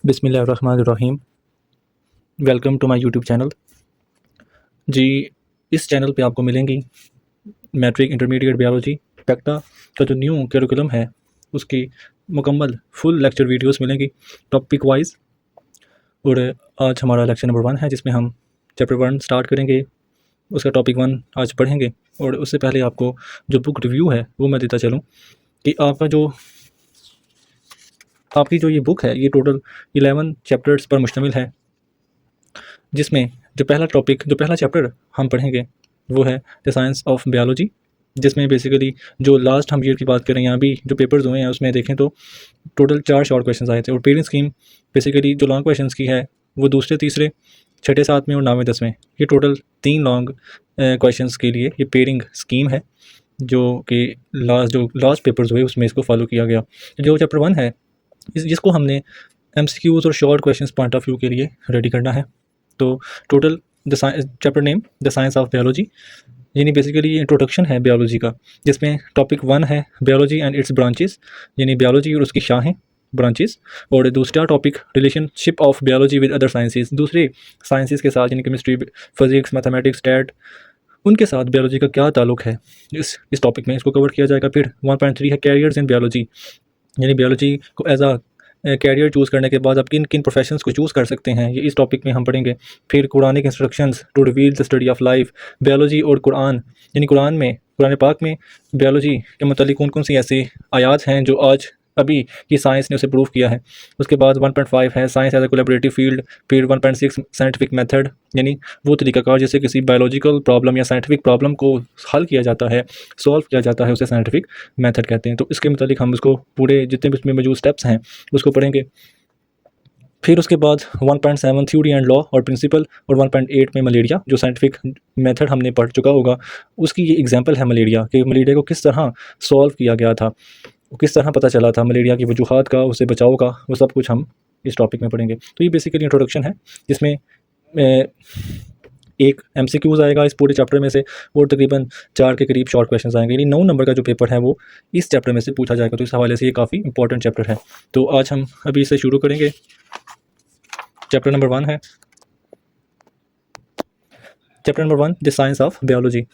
बिस्मिल्लाहिर्रहमानिर्रहीम। Welcome to my YouTube channel. जी, इस चैनल पे आपको मिलेंगी मैट्रिक इंटरमीडिएट बायोलॉजी पैक्टा का जो न्यू करिकुलम है उसकी मुकम्मल फुल लेक्चर वीडियोस मिलेंगी टॉपिक वाइज। और आज हमारा लेक्चर नंबर 1 है जिसमें हम चैप्टर 1 स्टार्ट करेंगे। उसका टॉपिक 1 आज पढ़ेंगे। और उससे पहले आपको जो बुक रिव्यू है वो मैं देता चलूँ कि आपकी जो ये बुक है ये टोटल 11 चैप्टर्स पर मुश्तमिल है, जिसमें जो पहला चैप्टर हम पढ़ेंगे वो है द साइंस ऑफ बायोलॉजी, जिसमें बेसिकली जो लास्ट हम ईयर की बात करें, यहाँ भी जो पेपर्स हुए हैं उसमें देखें तो टोटल 4 शॉर्ट क्वेश्चंस आए थे। और पेयरिंग स्कीम बेसिकली जो लॉन्ग क्वेश्चंस की है वो दूसरे, तीसरे, छठे, सातवें और 9वें, 10वें, ये टोटल 3 लॉन्ग क्वेश्चंस के लिए ये पेयरिंग स्कीम है जो कि लास्ट पेपर्स हुए उसमें इसको फॉलो किया गया। जो चैप्टर 1 है जिसको हमने MCQs और short questions point of view के लिए रेडी करना है। तो total chapter name the science of biology, यानी बेसिकली इंट्रोडक्शन है बायोलॉजी का, जिसमें टॉपिक 1 है बायोलॉजी एंड इट्स ब्रांचेस, यानी बायोलॉजी और उसकी शाखें, ब्रांचेस। और दूसरा topic relationship of biology with other sciences, दूसरे साइंसेस के साथ, यानी केमिस्ट्री, फिजिक्स, मैथमेटिक्स, स्टैट, उनके साथ बायोलॉजी का क्या ताल्लुक है, इस टॉपिक में इसको कवर किया जाएगा। फिर 1.3 है कैरियर्स इन बायोलॉजी, यानी बायोलॉजी को एज अ कैरियर चूज़ करने के बाद आप किन किन प्रोफेशंस को चूज़ कर सकते हैं, ये इस टॉपिक में हम पढ़ेंगे। फिर Quranic instructions to reveal the study of life, biology और कुरान, यानी कुरान पाक में बायोलॉजी के मतलब कौन कौन सी ऐसी आयात हैं जो आज अभी की साइंस ने उसे प्रूव किया है। उसके बाद 1.5 है science as a collaborative field. फिर 1.6 साइंटिफिक मेथड, यानी वो तरीकाकार जैसे किसी बायोलॉजिकल प्रॉब्लम या साइंटिफिक प्रॉब्लम को हल किया जाता है, सॉल्व किया जाता है, उसे साइंटिफिक मेथड कहते हैं। तो इसके मतलब हम उसको पूरे जितने भी उसमें मौजूद स्टेप्स हैं उसको पढ़ेंगे। फिर उसके बाद 1.7 थ्योरी एंड लॉ और प्रिंसिपल, और 1.8 में मलेरिया, जो साइंटिफिक मेथड हमने पढ़ चुका होगा उसकी ये एग्जांपल है मलेरिया, कि मलेरिया को किस तरह सॉल्व किया गया था, किस तरह पता चला था मलेरिया की वजूहात का, उससे बचाव का, वो सब कुछ हम इस टॉपिक में पढ़ेंगे। तो ये बेसिकली इंट्रोडक्शन है, जिसमें एक MCQs आएगा इस पूरे चैप्टर में से, और तकरीबन 4 के करीब शॉर्ट क्वेश्चंस आएंगे, यानी 9 नंबर का जो पेपर है वो इस चैप्टर में से पूछा जाएगा। तो इस हवाले से ये काफ़ी इंपॉर्टेंट चैप्टर है। तो आज हम अभी इसे शुरू करेंगे। चैप्टर नंबर 1 है, chapter number 1 the science of biology,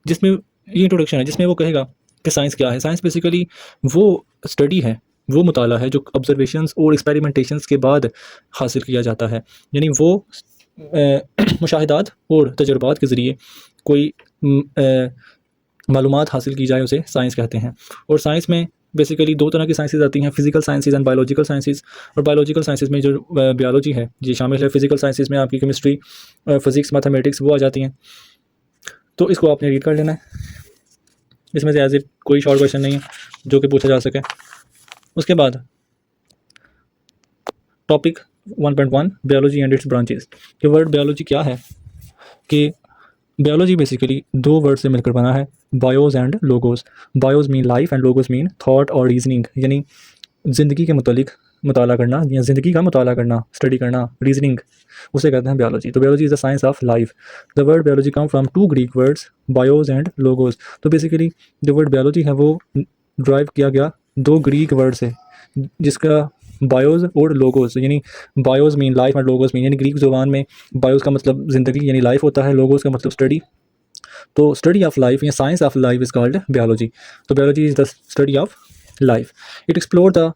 जिसमें ये इंट्रोडक्शन है, जिसमें वो कहेगा कि साइंस क्या है। साइंस बेसिकली वो स्टडी है, वो मुताला है जो ऑब्जर्वेशंस और एक्सपेरिमेंटेशंस के बाद हासिल किया जाता है, यानी वो मुशाहिदात और तजुर्बात के ज़रिए कोई मालूमात हासिल की जाए उसे साइंस कहते हैं। और साइंस में बेसिकली 2 तरह की साइंसेज आती हैं, physical sciences and biological sciences. और बायोलॉजिकल साइंसेज में जो बायोलॉजी है ये शामिल है। फिजिकल साइंसेज में आपकी केमिस्ट्री, फिजिक्स, मैथमेटिक्स वो आ जाती हैं। तो इसको आपने रीड कर लेना है, इसमें से एज इट कोई शॉर्ट क्वेश्चन नहीं है जो कि पूछा जा सके। उसके बाद topic 1.1 biology and it's branches, कि वर्ड बायोलॉजी क्या है, कि बायोलॉजी बेसिकली 2 वर्ड से मिलकर बना है, bios and logos. Bios mean life and logos mean thought और रीजनिंग, यानी ज़िंदगी के मुतालिक मुताला करना या ज़िंदगी का मुताला करना, स्टडी करना, रीजनिंग, उसे कहते हैं बायोलॉजी। तो biology is the science of life. The word biology come from 2 Greek words bios and logos. तो बेसिकली जो वर्ड बायोलॉजी है वो ड्राइव किया गया 2 ग्रीक वर्ड से, जिसका बायोज और लोगोस, यानी bios mean life and logos mean, यानी ग्रीक ज़ुबान में बायोज का मतलब ज़िंदगी यानी लाइफ होता है, लोगोस का मतलब स्टडी। तो स्टडी ऑफ लाइफ या science of life is called biology. तो biology is the study of life. It explore the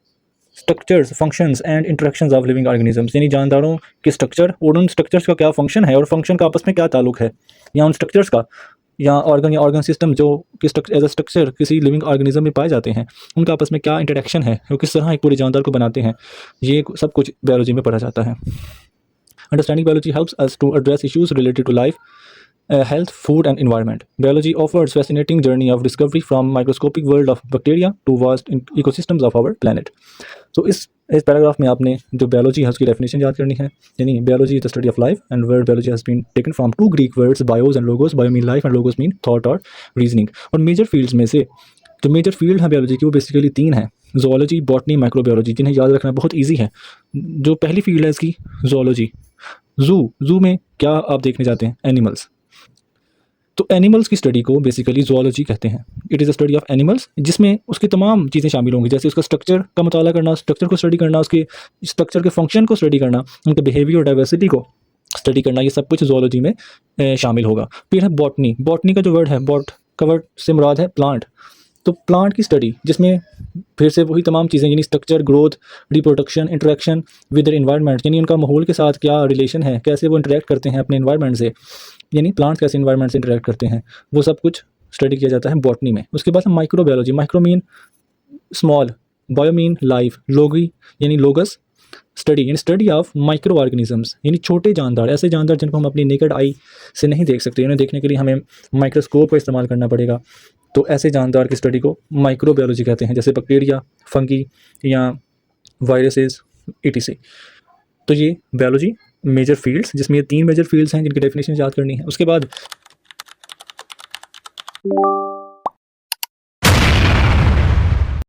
structures, functions and interactions of living organisms, यानी जानदारों के स्ट्रक्चर और उन स्ट्रक्चर्स का क्या फंक्शन है और फंक्शन का आपस में क्या ताल्लुक है, या उन स्ट्रक्चर्स का या ऑर्गन सिस्टम जो कि एज अ स्ट्रक्चर किसी लिविंग ऑर्गेनिज्म में पाए जाते हैं, उनका आपस में क्या इंटरेक्शन है, वो किस तरह एक पूरे जानदार को बनाते हैं, ये सब कुछ बायोलॉजी में पढ़ा जाता है। Understanding biology helps us to address issues related to life, health, food and environment. Biology offers fascinating journey of discovery from microscopic world of bacteria to vast ecosystems of our planet. So इस paragraph में आपने जो biology है उसकी definition याद करनी है, यानी biology is the study of life and word biology has been taken from 2 Greek words bios and logos. Bio mean life and logos mean thought और रीजनिंग। और मेजर फील्ड्स में से जो मेजर फील्ड है बायोलॉजी की वो basically 3 है, zoology, botany, microbiology, जिन्हें याद रखना बहुत ईजी है। जो पहली फील्ड है इसकी जोलॉजी, जू में क्या आप देखने जाते हैं, एनिमल्स। तो एनिमल्स की स्टडी को बेसिकली ज़ूलॉजी कहते हैं। It is a study of animals, जिसमें उसकी तमाम चीज़ें शामिल होंगी, जैसे उसका स्ट्रक्चर का मुताला करना, स्ट्रक्चर को स्टडी करना, उसके स्ट्रक्चर के फंक्शन को स्टडी करना, उनके बिहेवियर और डाइवर्सिटी को स्टडी करना, ये सब कुछ ज़ूलॉजी में शामिल होगा। फिर है बॉटनी। बॉटनी का जो वर्ड है, बॉट का वर्ड से मुराद है प्लांट। तो प्लांट की स्टडी, जिसमें फिर से वही तमाम चीज़ें, यानी structure, growth, reproduction, interaction with their environment, यानी उनका माहौल के साथ क्या रिलेशन है, कैसे वो इंटरेक्ट करते हैं अपने एनवायरनमेंट से, यानी प्लांट्स कैसे एनवायरनमेंट से इंटरेक्ट करते हैं, वो सब कुछ स्टडी किया जाता है बॉटनी में। उसके बाद microbiology. Micro mean small, bio mean life, लोगी यानी लोगस, स्टडी ऑफ माइक्रो ऑर्गेनिजम्स, यानी छोटे जानदार, ऐसे जानदार जिनको हम अपनी नेकेड आई से नहीं देख सकते, उन्हें देखने के लिए हमें माइक्रोस्कोप का इस्तेमाल करना पड़ेगा। तो ऐसे जानदार की स्टडी को माइक्रोबायोलॉजी कहते हैं, जैसे बैक्टीरिया, फंगी या वायरसेस etc। तो ये बायोलॉजी मेजर फील्ड्स, जिसमें ये 3 मेजर फील्ड्स हैं जिनकी डेफिनेशन याद करनी है। उसके बाद